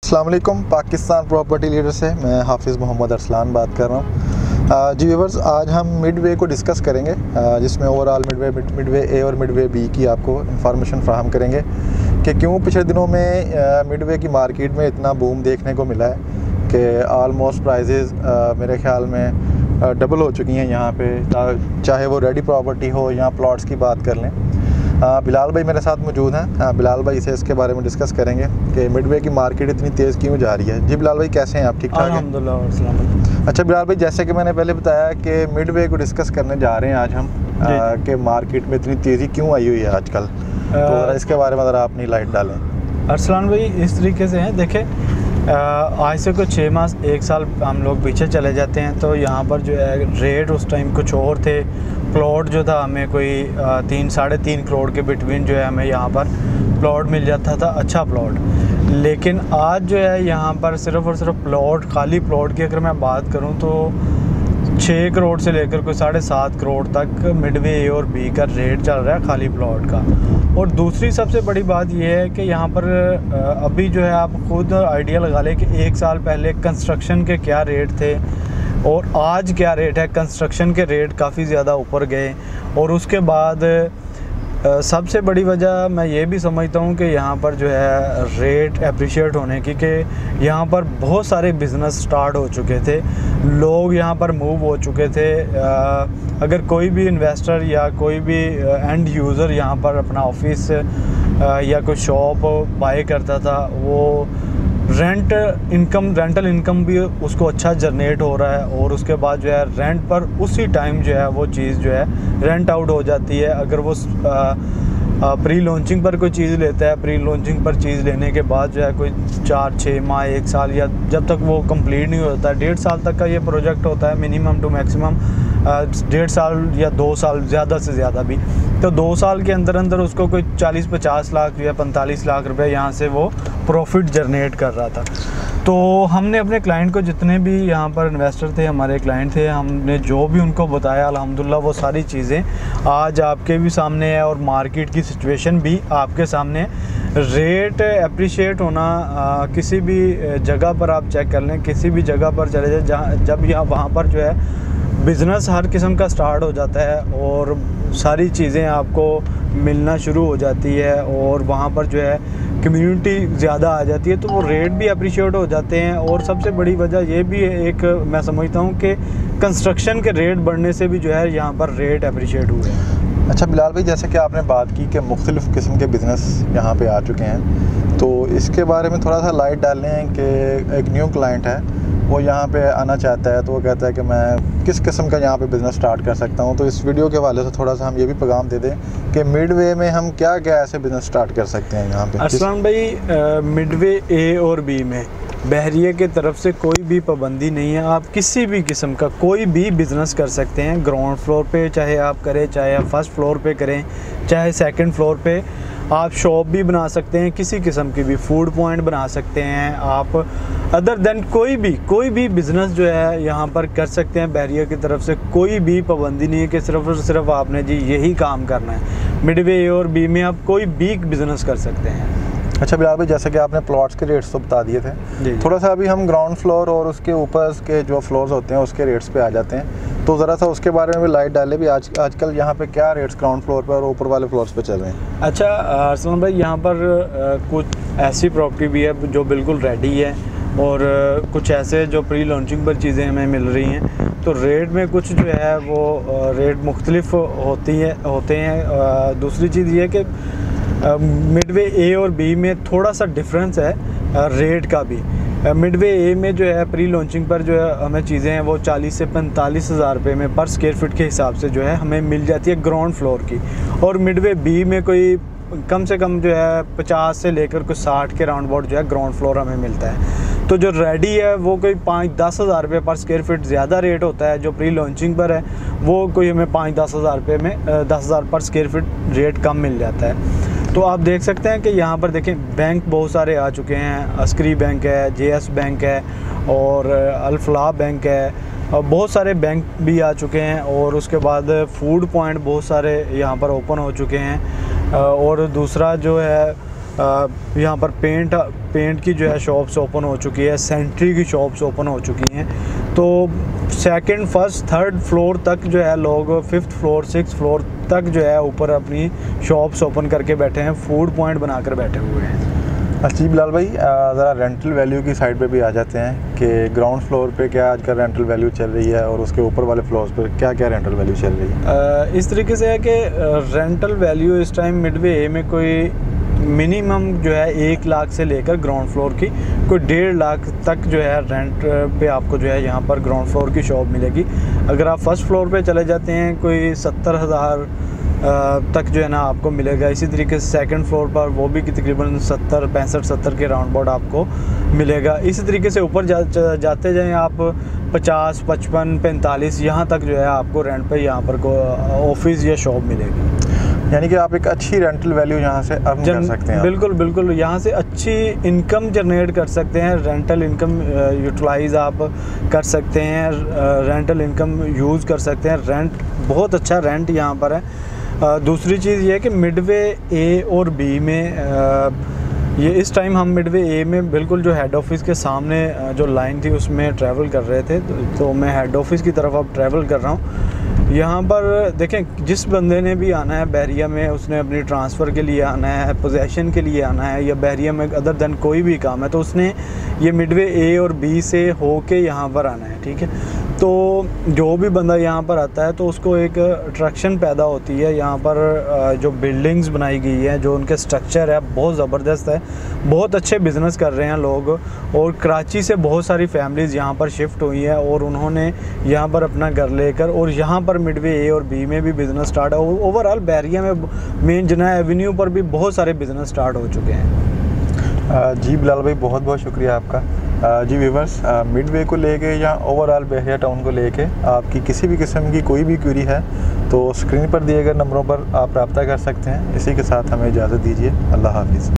अस्सलाम वालेकुम। Pakistan property leader से मैं हाफिज़ मोहम्मद अरसलान बात कर रहा हूँ। जी व्यूअर्स, आज हम मिडवे को डिस्कस करेंगे, जिसमें ओवरऑल मिडवे ए और मिडवे बी की आपको इन्फॉर्मेशन फ्राहम करेंगे कि क्यों पिछले दिनों में मिडवे की मार्केट में इतना बूम देखने को मिला है कि आलमोस्ट प्राइजेज़ मेरे ख्याल में डबल हो चुकी हैं यहाँ पे, चाहे वो रेडी प्रॉपर्टी हो या प्लॉट्स की बात कर लें। बिलाल भाई मेरे साथ मौजूद हैं। बिलाल भाई से इसके बारे में डिस्कस करेंगे कि मिडवे की मार्केट इतनी तेज़ क्यों जा रही है। जी बिलाल भाई, कैसे हैं आप? ठीक ठाक हैं? अल्हम्दुलिल्लाह। अच्छा बिलाल भाई, जैसे कि मैंने पहले बताया कि मिडवे को डिस्कस करने जा रहे हैं आज हम कि मार्केट में इतनी तेज़ी क्यों आई हुई है आजकल, तो इसके बारे में ज़रा अपनी लाइट डालें। अरसलान भाई, इस तरीके से हैं, देखें आज से कुछ 6 माह 1 साल हम लोग पीछे चले जाते हैं तो यहाँ पर जो है रेट उस टाइम कुछ और थे। प्लॉट जो था हमें कोई 3-3.5 करोड़ के बिटवीन जो है हमें यहाँ पर प्लॉट मिल जाता था, अच्छा प्लॉट। लेकिन आज जो है यहाँ पर सिर्फ़ और सिर्फ प्लॉट, खाली प्लॉट की अगर मैं बात करूँ तो 6 करोड़ से लेकर कोई 7.5 करोड़ तक मिडवे ए और बी का रेट चल रहा है खाली प्लॉट का। और दूसरी सबसे बड़ी बात यह है कि यहाँ पर अभी जो है आप खुद आइडिया लगा लें कि 1 साल पहले कंस्ट्रक्शन के क्या रेट थे और आज क्या रेट है। कंस्ट्रक्शन के रेट काफ़ी ज़्यादा ऊपर गए और उसके बाद सबसे बड़ी वजह मैं ये भी समझता हूँ कि यहाँ पर जो है रेट अप्रिशिएट होने की, कि यहाँ पर बहुत सारे बिज़नेस स्टार्ट हो चुके थे, लोग यहाँ पर मूव हो चुके थे। अगर कोई भी इन्वेस्टर या कोई भी एंड यूज़र यहाँ पर अपना ऑफिस या कोई शॉप बाय करता था, वो रेंटल इनकम भी उसको अच्छा जनरेट हो रहा है और उसके बाद जो है रेंट पर उसी टाइम जो है वो चीज़ जो है रेंट आउट हो जाती है। अगर वो प्री लॉन्चिंग पर कोई चीज़ लेता है, प्री लॉन्चिंग पर चीज़ लेने के बाद जो है कोई 4-6 माह 1 साल या जब तक वो कंप्लीट नहीं होता, 1.5 साल तक का ये प्रोजेक्ट होता है मिनिमम टू मैक्सिमम, 1.5 साल या 2 साल ज़्यादा से ज़्यादा भी। तो 2 साल के अंदर अंदर उसको कोई 40-50 लाख या 45 लाख रुपए यहाँ से वो प्रॉफिट जनरेट कर रहा था। तो हमने अपने क्लाइंट को, जितने भी यहाँ पर इन्वेस्टर थे हमारे क्लाइंट थे, हमने जो भी उनको बताया अल्हम्दुलिल्लाह वो सारी चीज़ें आज आपके भी सामने है और मार्केट की सिचुएशन भी आपके सामने। रेट अप्रिशिएट होना किसी भी जगह पर आप चेक कर लें, किसी भी जगह पर चले जाए जहाँ जब यहाँ वहाँ पर जो है बिज़नेस हर किस्म का स्टार्ट हो जाता है और सारी चीज़ें आपको मिलना शुरू हो जाती है और वहाँ पर जो है कम्युनिटी ज़्यादा आ जाती है, तो वो रेट भी अप्रिशिएट हो जाते हैं। और सबसे बड़ी वजह ये भी है, एक मैं समझता हूँ कि कंस्ट्रक्शन के रेट बढ़ने से भी जो है यहाँ पर रेट अप्रिशिएट हुए हैं। अच्छा बिलाल भाई, जैसे कि आपने बात की कि मुख्तलिफ़ किस्म के बिज़नेस यहाँ पे आ चुके हैं, तो इसके बारे में थोड़ा सा लाइट डाल लें कि एक न्यू क्लाइंट है, वो यहाँ पे आना चाहता है, तो वो कहता है कि मैं किस किस्म का यहाँ पे बिज़नेस स्टार्ट कर सकता हूँ। तो इस वीडियो के हवाले से थोड़ा सा हम ये भी पैगाम दे दें कि मिडवे में हम क्या क्या ऐसे बिज़नेस स्टार्ट कर सकते हैं यहाँ पे। अरसलान भाई, मिडवे ए और बी में बहरिया की तरफ से कोई भी पाबंदी नहीं है, आप किसी भी किस्म का कोई भी बिज़नेस कर सकते हैं। ग्राउंड फ्लोर पे चाहे आप करें, चाहे आप फर्स्ट फ्लोर पे करें, चाहे सेकंड फ्लोर पे आप शॉप भी बना सकते हैं, किसी किस्म की भी फूड पॉइंट बना सकते हैं आप। अदर देन कोई भी बिज़नेस जो है यहाँ पर कर सकते हैं। बहरिया की तरफ से कोई भी पाबंदी नहीं है कि सिर्फ और सिर्फ आपने जी यही काम करना है। मिडवे ए और बी में आप कोई भी बिज़नेस कर सकते हैं। अच्छा बिलाल भाई, जैसे कि आपने प्लॉट्स के रेट्स तो बता दिए थे, थोड़ा सा अभी हम ग्राउंड फ्लोर और उसके ऊपर के जो फ्लोर्स होते हैं उसके रेट्स पे आ जाते हैं, तो ज़रा सा उसके बारे में भी लाइट डालें भी। आजकल यहाँ पे क्या रेट्स ग्राउंड फ्लोर पर और ऊपर वाले फ्लोर्स पे चल रहे हैं? अच्छा अरसलान भाई, यहाँ पर कुछ ऐसी प्रॉपर्टी भी है जो बिल्कुल रेडी है और कुछ ऐसे जो प्री लॉन्चिंग पर चीज़ें हमें मिल रही हैं, तो रेट में कुछ जो है वो रेट मुख्तलिफ होते हैं। दूसरी चीज़ ये है कि मिडवे ए और बी में थोड़ा सा डिफरेंस है रेट का भी। मिडवे ए में जो है प्री लॉन्चिंग पर जो है हमें चीज़ें हैं वो 40 से 45 हज़ार रुपये में पर स्क्वायर फीट के हिसाब से जो है हमें मिल जाती है ग्राउंड फ्लोर की। और मिडवे बी में कोई कम से कम जो है 50 से लेकर कुछ 60 के राउंड अबाउट जो है ग्राउंड फ्लोर हमें मिलता है। तो जो रेडी है वो कोई 5-10 हज़ार रुपये पर स्क्वायर फीट ज़्यादा रेट होता है। जो प्री लॉन्चिंग पर है वो कोई हमें 5-10 हज़ार रुपये में 10 हज़ार पर स्क्वायर फीट रेट कम मिल जाता है। तो आप देख सकते हैं कि यहाँ पर देखें बैंक बहुत सारे आ चुके हैं। अस्करी बैंक है, JS बैंक है और अल-फलाह बैंक है, और बहुत सारे बैंक भी आ चुके हैं। और उसके बाद फूड पॉइंट बहुत सारे यहाँ पर ओपन हो चुके हैं। और दूसरा जो है यहाँ पर पेंट की जो है शॉप्स ओपन हो चुकी है, सेंट्री की शॉप्स ओपन हो चुकी हैं। तो सेकंड, फर्स्ट, थर्ड फ्लोर तक जो है लोग, 5th फ्लोर 6th फ्लोर तक जो है ऊपर अपनी शॉप्स ओपन करके बैठे हैं, फूड पॉइंट बनाकर बैठे हुए हैं। अच्छा जी बिलाल भाई, ज़रा रेंटल वैल्यू की साइड पे भी आ जाते हैं कि ग्राउंड फ्लोर पे क्या आजकल रेंटल वैल्यू चल रही है और उसके ऊपर वाले फ्लोर्स पे क्या क्या रेंटल वैल्यू चल रही है। इस तरीके से है कि रेंटल वैल्यू इस टाइम मिडवे ए में कोई मिनिमम जो है 1 लाख से लेकर ग्राउंड फ्लोर की कोई 1.5 लाख तक जो है रेंट पे आपको जो है यहाँ पर ग्राउंड फ्लोर की शॉप मिलेगी। अगर आप फर्स्ट फ्लोर पे चले जाते हैं कोई 70,000 तक जो है ना आपको मिलेगा। इसी तरीके से सेकंड फ्लोर पर वो भी तकरीबन 65-70 के राउंड अबाउट आपको मिलेगा। इसी तरीके से ऊपर जाते जाएँ आप 50, 55, 45 यहाँ तक जो है आपको रेंट पे यहाँ पर ऑफिस या शॉप मिलेगी। यानी कि आप एक अच्छी रेंटल वैल्यू यहाँ से अर्न कर सकते हैं। बिल्कुल बिल्कुल, यहाँ से अच्छी इनकम जनरेट कर सकते हैं, रेंटल इनकम यूटिलाइज आप कर सकते हैं, रेंटल इनकम यूज़ कर सकते हैं। रेंट बहुत अच्छा रेंट यहाँ पर है। दूसरी चीज़ ये है कि मिडवे ए और बी में ये इस टाइम हम मिडवे ए में बिल्कुल जो हेड ऑफिस के सामने जो लाइन थी उसमें ट्रैवल कर रहे थे, तो मैं हेड ऑफिस की तरफ अब ट्रैवल कर रहा हूँ। यहाँ पर देखें, जिस बंदे ने भी आना है बहरिया में, उसने अपनी ट्रांसफ़र के लिए आना है, पोजेसन के लिए आना है, या बहरिया में अदर देन कोई भी काम है, तो उसने ये मिडवे ए और बी से होके यहाँ पर आना है। ठीक है, तो जो भी बंदा यहाँ पर आता है तो उसको एक अट्रैक्शन पैदा होती है। यहाँ पर जो बिल्डिंग्स बनाई गई है, जो उनके स्ट्रक्चर है बहुत ज़बरदस्त है, बहुत अच्छे बिज़नेस कर रहे हैं लोग। और कराची से बहुत सारी फैमिलीज़ यहाँ पर शिफ्ट हुई हैं और उन्होंने यहाँ पर अपना घर लेकर और यहाँ पर मिडवे ए और बी में भी बिज़नेस स्टार्ट है। ओवरऑल बहरिया में मेन जिन्ना एवेन्यू पर भी बहुत सारे बिज़नेस स्टार्ट हो चुके हैं। जी बिलाल भाई, बहुत बहुत शुक्रिया आपका। जी व्यूवर्स, मिडवे को लेके या ओवरऑल बहरिया टाउन को लेके आपकी किसी भी किस्म की कोई भी क्वेरी है तो स्क्रीन पर दिए गए नंबरों पर आप रब्ता कर सकते हैं। इसी के साथ हमें इजाज़त दीजिए। अल्लाह हाफिज़।